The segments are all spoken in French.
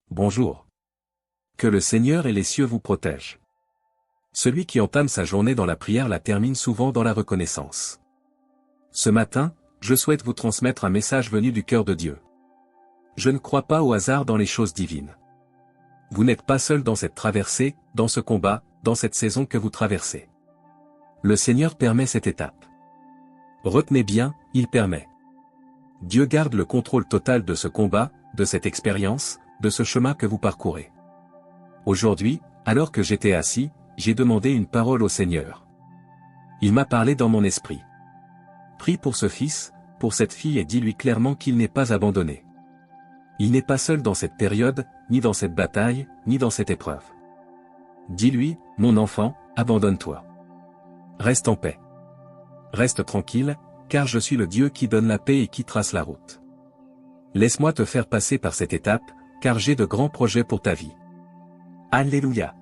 Bonjour. Que le Seigneur et les cieux vous protègent. Celui qui entame sa journée dans la prière la termine souvent dans la reconnaissance. Ce matin, je souhaite vous transmettre un message venu du cœur de Dieu. Je ne crois pas au hasard dans les choses divines. Vous n'êtes pas seul dans cette traversée, dans ce combat, dans cette saison que vous traversez. Le Seigneur permet cette étape. Retenez bien, il permet. Dieu garde le contrôle total de ce combat, de cette expérience, de ce chemin que vous parcourez. Aujourd'hui, alors que j'étais assis, j'ai demandé une parole au Seigneur. Il m'a parlé dans mon esprit. Prie pour ce fils, pour cette fille et dis-lui clairement qu'il n'est pas abandonné. Il n'est pas seul dans cette période, ni dans cette bataille, ni dans cette épreuve. Dis-lui, mon enfant, abandonne-toi. Reste en paix. Reste tranquille, car je suis le Dieu qui donne la paix et qui trace la route. Laisse-moi te faire passer par cette étape, car j'ai de grands projets pour ta vie. Alléluia.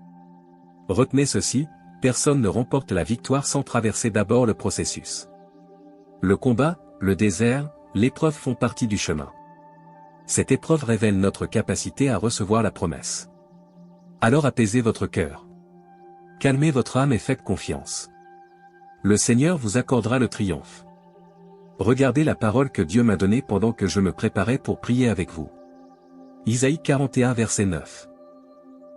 Retenez ceci, personne ne remporte la victoire sans traverser d'abord le processus. Le combat, le désert, l'épreuve font partie du chemin. Cette épreuve révèle notre capacité à recevoir la promesse. Alors apaisez votre cœur. Calmez votre âme et faites confiance. Le Seigneur vous accordera le triomphe. Regardez la parole que Dieu m'a donnée pendant que je me préparais pour prier avec vous. Isaïe 41 verset 9.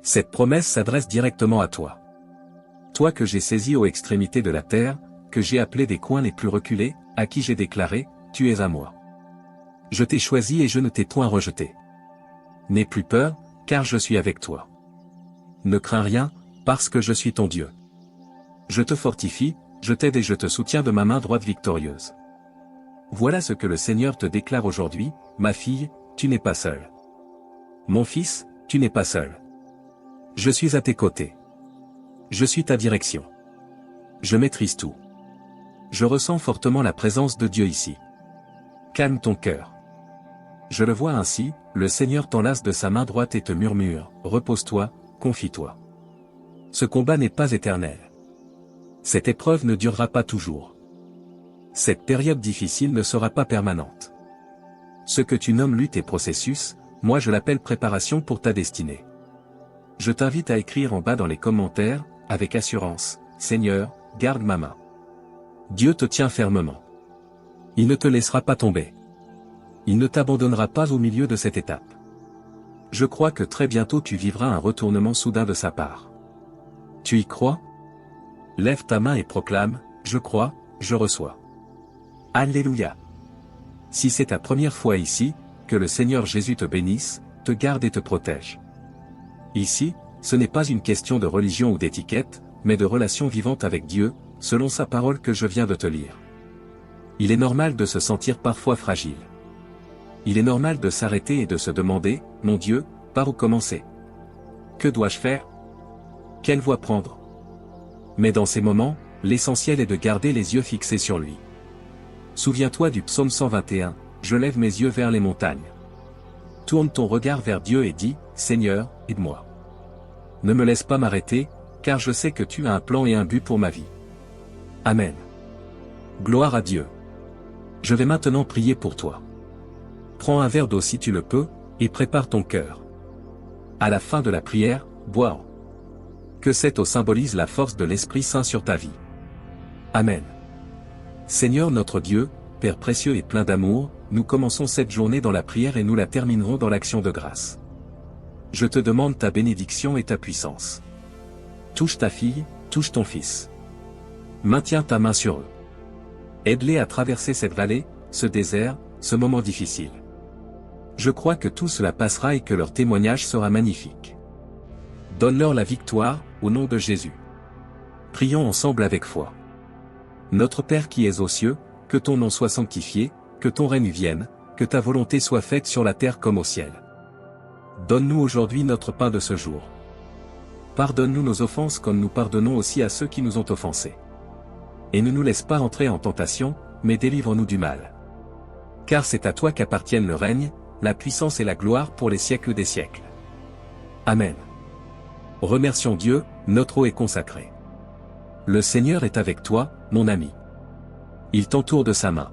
Cette promesse s'adresse directement à toi. Toi que j'ai saisi aux extrémités de la terre, que j'ai appelé des coins les plus reculés, à qui j'ai déclaré, tu es à moi. Je t'ai choisi et je ne t'ai point rejeté. N'aie plus peur, car je suis avec toi. Ne crains rien, parce que je suis ton Dieu. Je te fortifie, je t'aide et je te soutiens de ma main droite victorieuse. Voilà ce que le Seigneur te déclare aujourd'hui, ma fille, tu n'es pas seule. Mon fils, tu n'es pas seul. Je suis à tes côtés. Je suis ta direction. Je maîtrise tout. Je ressens fortement la présence de Dieu ici. Calme ton cœur. Je le vois ainsi, le Seigneur t'enlace de sa main droite et te murmure, repose-toi, confie-toi. Ce combat n'est pas éternel. Cette épreuve ne durera pas toujours. Cette période difficile ne sera pas permanente. Ce que tu nommes lutte et processus, moi je l'appelle préparation pour ta destinée. Je t'invite à écrire en bas dans les commentaires, avec assurance, Seigneur, garde ma main. Dieu te tient fermement. Il ne te laissera pas tomber. Il ne t'abandonnera pas au milieu de cette étape. Je crois que très bientôt tu vivras un retournement soudain de sa part. Tu y crois? Lève ta main et proclame, je crois, je reçois. Alléluia. Si c'est ta première fois ici, que le Seigneur Jésus te bénisse, te garde et te protège. Ici, ce n'est pas une question de religion ou d'étiquette, mais de relation vivante avec Dieu, selon sa parole que je viens de te lire. Il est normal de se sentir parfois fragile. Il est normal de s'arrêter et de se demander, mon Dieu, par où commencer? Que dois-je faire? Quelle voie prendre? Mais dans ces moments, l'essentiel est de garder les yeux fixés sur lui. Souviens-toi du psaume 121, je lève mes yeux vers les montagnes. Tourne ton regard vers Dieu et dis, Seigneur, aide-moi. Ne me laisse pas m'arrêter, car je sais que tu as un plan et un but pour ma vie. Amen. Gloire à Dieu. Je vais maintenant prier pour toi. Prends un verre d'eau si tu le peux, et prépare ton cœur. À la fin de la prière, bois. Que cette eau symbolise la force de l'Esprit Saint sur ta vie. Amen. Seigneur notre Dieu, Père précieux et plein d'amour, nous commençons cette journée dans la prière et nous la terminerons dans l'action de grâce. Je te demande ta bénédiction et ta puissance. Touche ta fille, touche ton fils. Maintiens ta main sur eux. Aide-les à traverser cette vallée, ce désert, ce moment difficile. Je crois que tout cela passera et que leur témoignage sera magnifique. Donne-leur la victoire, au nom de Jésus. Prions ensemble avec foi. Notre Père qui es aux cieux, que ton nom soit sanctifié, que ton règne vienne, que ta volonté soit faite sur la terre comme au ciel. Donne-nous aujourd'hui notre pain de ce jour. Pardonne-nous nos offenses comme nous pardonnons aussi à ceux qui nous ont offensés. Et ne nous laisse pas entrer en tentation, mais délivre-nous du mal. Car c'est à toi qu'appartiennent le règne, la puissance et la gloire pour les siècles des siècles. Amen. Remercions Dieu, notre eau est consacrée. Le Seigneur est avec toi, mon ami. Il t'entoure de sa main.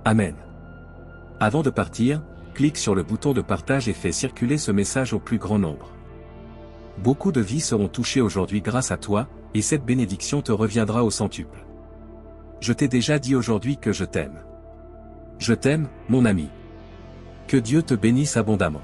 Amen. Avant de partir, clique sur le bouton de partage et fais circuler ce message au plus grand nombre. Beaucoup de vies seront touchées aujourd'hui grâce à toi, et cette bénédiction te reviendra au centuple. Je t'ai déjà dit aujourd'hui que je t'aime. Je t'aime, mon ami. Que Dieu te bénisse abondamment.